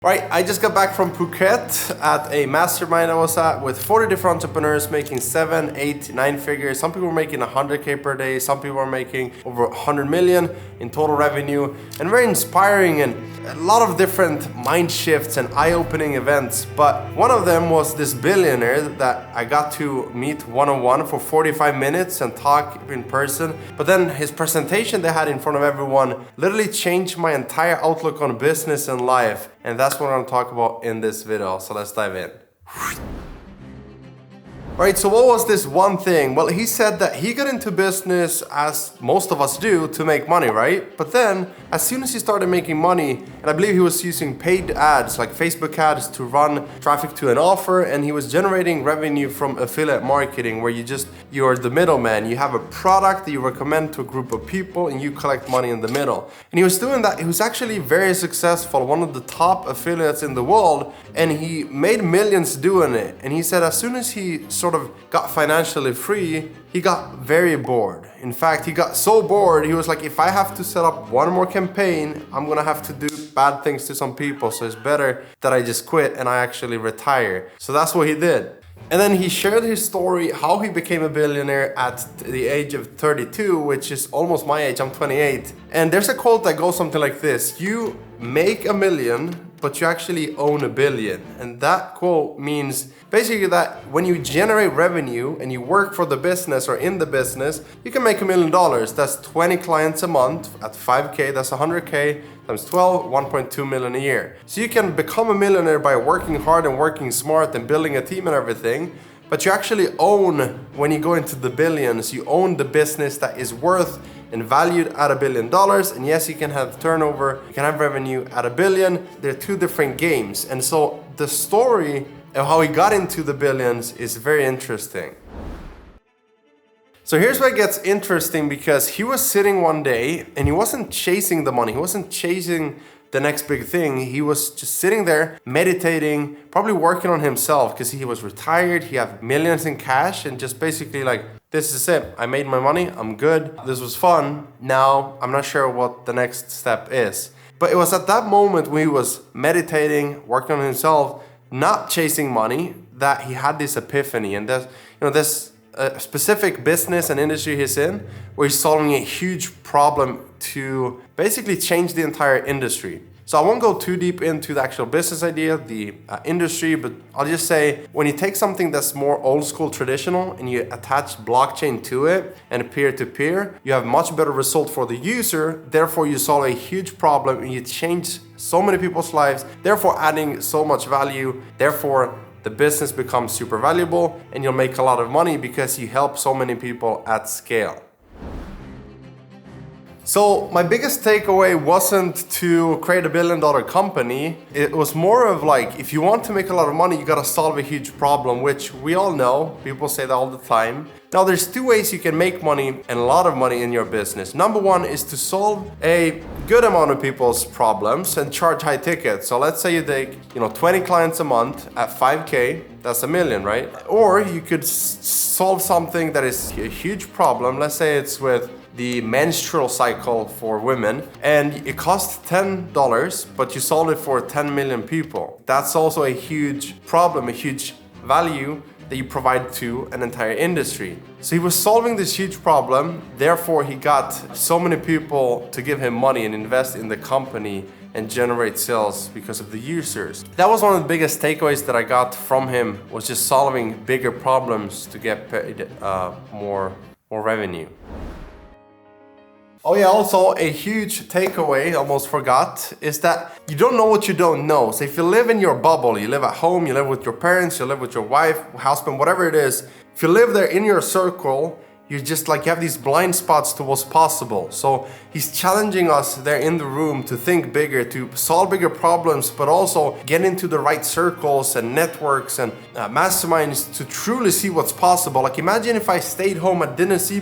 Right, I just got back from Phuket at a mastermind I was at with 40 different entrepreneurs making 7, 8, 9 figures. Some people were making 100K per day. Some people are making over 100 million in total revenue, and very inspiring and a lot of different mind shifts and eye-opening events. But one of them was this billionaire that I got to meet one-on-one for 45 minutes and talk in person. But then his presentation they had in front of everyone literally changed my entire outlook on business and life. And that's what I'm talking about in this video, so let's dive in. Alright, so what was this one thing? Well, he said that he got into business, as most of us do, to make money, right? But then, as soon as he started making money, and I believe he was using paid ads, like Facebook ads, to run traffic to an offer, and he was generating revenue from affiliate marketing, where you're the middleman. You have a product that you recommend to a group of people, and you collect money in the middle. And he was doing that. He was actually very successful, one of the top affiliates in the world, and he made millions doing it. And he said as soon as he sort of got financially free, he got very bored. In fact, he got so bored, he was like, if I have to set up one more campaign, I'm gonna have to do bad things to some people, so it's better that I just quit and I actually retire. So that's what he did. And then he shared his story, how he became a billionaire at the age of 32, which is almost my age, I'm 28. And there's a quote that goes something like this: you make a million, but you actually own a billion. And that quote means basically that when you generate revenue and you work for the business or in the business, you can make $1 million. That's 20 clients a month at 5K, that's 100K times 12, 1.2 million a year. So you can become a millionaire by working hard and working smart and building a team and everything, but you actually own, when you go into the billions, you own the business that is worth and valued at $1 billion. And yes, you can have turnover, you can have revenue at $1 billion. They're two different games. And so the story of how he got into the billions is very interesting. So here's where it gets interesting, because he was sitting one day and he wasn't chasing the money. He wasn't chasing the next big thing. He was just sitting there meditating, probably working on himself, because he was retired. He had millions in cash and just basically like, this is it. I made my money. I'm good. This was fun. Now I'm not sure what the next step is. But it was at that moment when he was meditating, working on himself, not chasing money, that he had this epiphany. And this specific business and industry he's in, where he's solving a huge problem to basically change the entire industry. So I won't go too deep into the actual business idea, the industry, but I'll just say when you take something that's more old school traditional and you attach blockchain to it and peer-to-peer, you have much better result for the user. Therefore, you solve a huge problem and you change so many people's lives, therefore adding so much value. Therefore, the business becomes super valuable and you'll make a lot of money because you help so many people at scale. So my biggest takeaway wasn't to create $1 billion company. It was more of like, if you want to make a lot of money, you gotta solve a huge problem, which we all know. People say that all the time. Now there's two ways you can make money and a lot of money in your business. Number one is to solve a good amount of people's problems and charge high tickets. So let's say you take 20 clients a month at 5K, that's $1 million, right? Or you could solve something that is a huge problem. Let's say it's with the menstrual cycle for women, and it costs $10, but you solve it for 10 million people. That's also a huge problem, a huge value that you provide to an entire industry. So he was solving this huge problem, therefore he got so many people to give him money and invest in the company and generate sales because of the users. That was one of the biggest takeaways that I got from him, was just solving bigger problems to get paid more revenue. Oh yeah, also a huge takeaway, almost forgot, is that you don't know what you don't know. So if you live in your bubble, you live at home, you live with your parents, you live with your wife, husband, whatever it is, if you live there in your circle, you have these blind spots to what's possible. So he's challenging us there in the room to think bigger, to solve bigger problems, but also get into the right circles and networks and masterminds to truly see what's possible. Like imagine if I stayed home and didn't see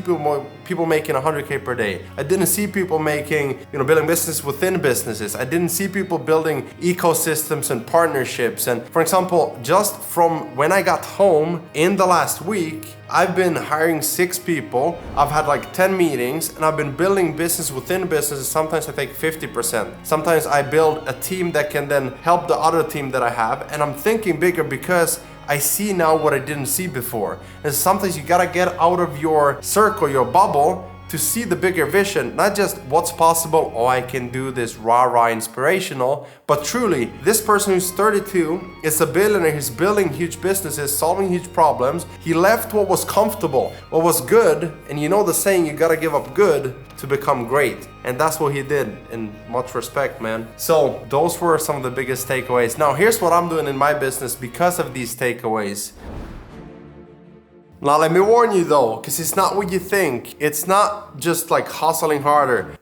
people making 100K per day. I didn't see people making, building business within businesses. I didn't see people building ecosystems and partnerships. And for example, just from when I got home in the last week, I've been hiring 6 people. I've had like 10 meetings, and I've been building business within businesses. Sometimes I take 50%. Sometimes I build a team that can then help the other team that I have. And I'm thinking bigger because I see now what I didn't see before. And sometimes you gotta get out of your circle, your bubble, to see the bigger vision, not just what's possible, oh, I can do this rah-rah inspirational, but truly, this person who's 32 is a billionaire, he's building huge businesses, solving huge problems. He left what was comfortable, what was good, and you know the saying, you gotta give up good to become great. And that's what he did, in much respect, man. So those were some of the biggest takeaways. Now here's what I'm doing in my business because of these takeaways. Now let me warn you though, because it's not what you think. It's not just like hustling harder,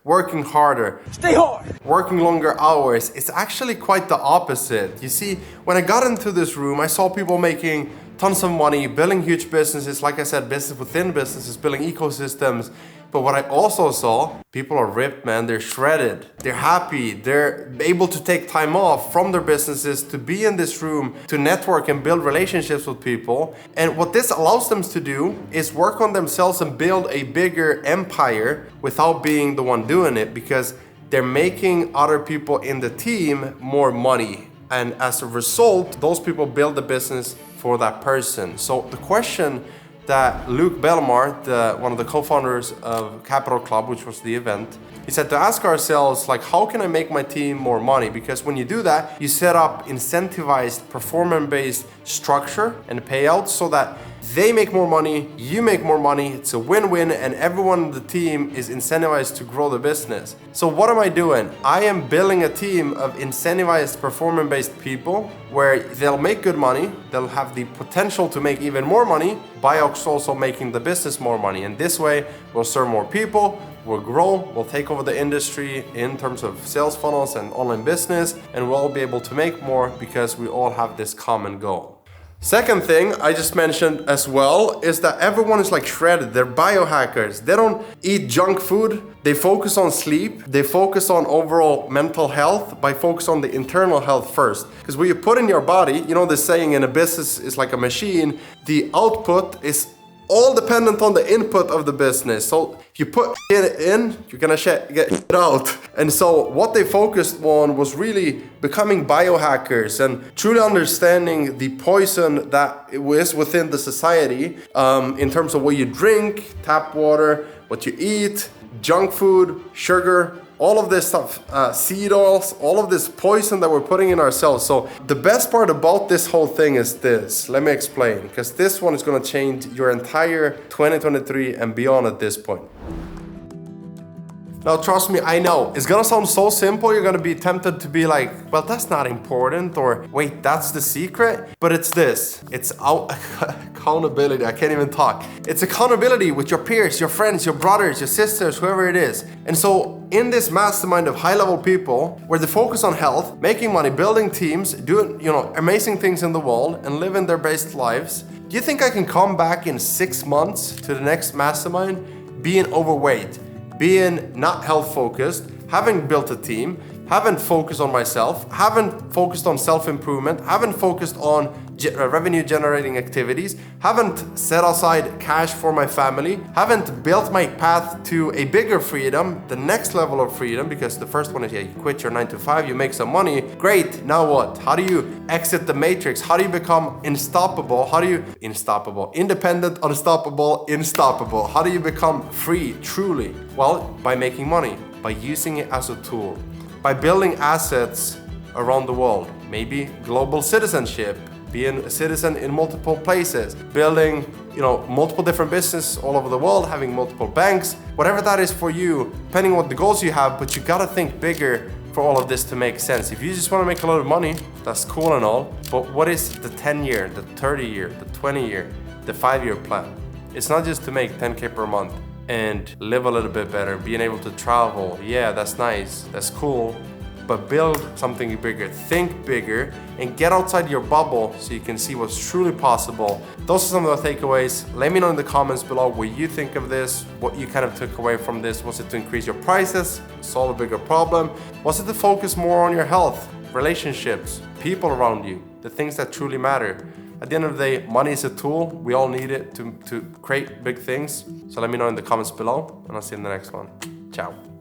stay hard, working longer hours. It's actually quite the opposite. You see, when I got into this room, I saw people making tons of money, building huge businesses, like I said, business within businesses, building ecosystems. But what I also saw, people are ripped, man. They're shredded. They're happy. They're able to take time off from their businesses to be in this room, to network and build relationships with people. And what this allows them to do is work on themselves and build a bigger empire without being the one doing it, because they're making other people in the team more money. And as a result, those people build the business for that person. So the question that Luke Belmar, one of the co-founders of Capital Club, which was the event, he said to ask ourselves, like, how can I make my team more money? Because when you do that, you set up incentivized, performance-based structure and payouts so that they make more money, you make more money, it's a win-win, and everyone on the team is incentivized to grow the business. So what am I doing? I am building a team of incentivized, performance-based people where they'll make good money, they'll have the potential to make even more money by also making the business more money. And this way, we'll serve more people, we'll grow, we'll take over the industry in terms of sales funnels and online business, and we'll all be able to make more because we all have this common goal. Second thing I just mentioned as well is that everyone is like shredded. They're biohackers. They don't eat junk food. They focus on sleep. They focus on overall mental health by focus on the internal health first. Because what you put in your body, the saying in a business is like a machine, the output is all dependent on the input of the business. So if you put it in, you're gonna get it out. And so what they focused on was really becoming biohackers and truly understanding the poison that is within the society in terms of what you drink, tap water, what you eat, junk food, sugar, all of this stuff, seed oils, all of this poison that we're putting in ourselves. So the best part about this whole thing is this. Let me explain, because this one is going to change your entire 2023 and beyond at this point. Now, trust me, I know it's gonna sound so simple. You're gonna be tempted to be like, well, that's not important, or wait, that's the secret. But it's this, it's accountability. I can't even talk. It's accountability with your peers, your friends, your brothers, your sisters, whoever it is. And so in this mastermind of high-level people, where they focus on health, making money, building teams, doing, amazing things in the world and living their best lives, do you think I can come back in 6 months to the next mastermind being overweight, being not health focused, haven't built a team, haven't focused on myself, haven't focused on self-improvement, haven't focused on revenue generating activities, haven't set aside cash for my family, haven't built my path to a bigger freedom, the next level of freedom, because the first one is, you quit your 9 to 5, you make some money, great, now what? How do you exit the matrix? How do you become unstoppable? Independent, unstoppable, unstoppable. How do you become free, truly? Well, by making money, by using it as a tool, by building assets around the world, maybe global citizenship, being a citizen in multiple places, building, multiple different businesses all over the world, having multiple banks, whatever that is for you, depending on what the goals you have, but you gotta think bigger for all of this to make sense. If you just wanna make a lot of money, that's cool and all, but what is the 10-year, the 30-year, the 20-year, the 5-year plan? It's not just to make 10K per month and live a little bit better, being able to travel. Yeah, that's nice, that's cool, but build something bigger. Think bigger and get outside your bubble so you can see what's truly possible. Those are some of the takeaways. Let me know in the comments below what you think of this, what you kind of took away from this. Was it to increase your prices, solve a bigger problem? Was it to focus more on your health, relationships, people around you, the things that truly matter? At the end of the day, money is a tool. We all need it to create big things. So let me know in the comments below, and I'll see you in the next one. Ciao.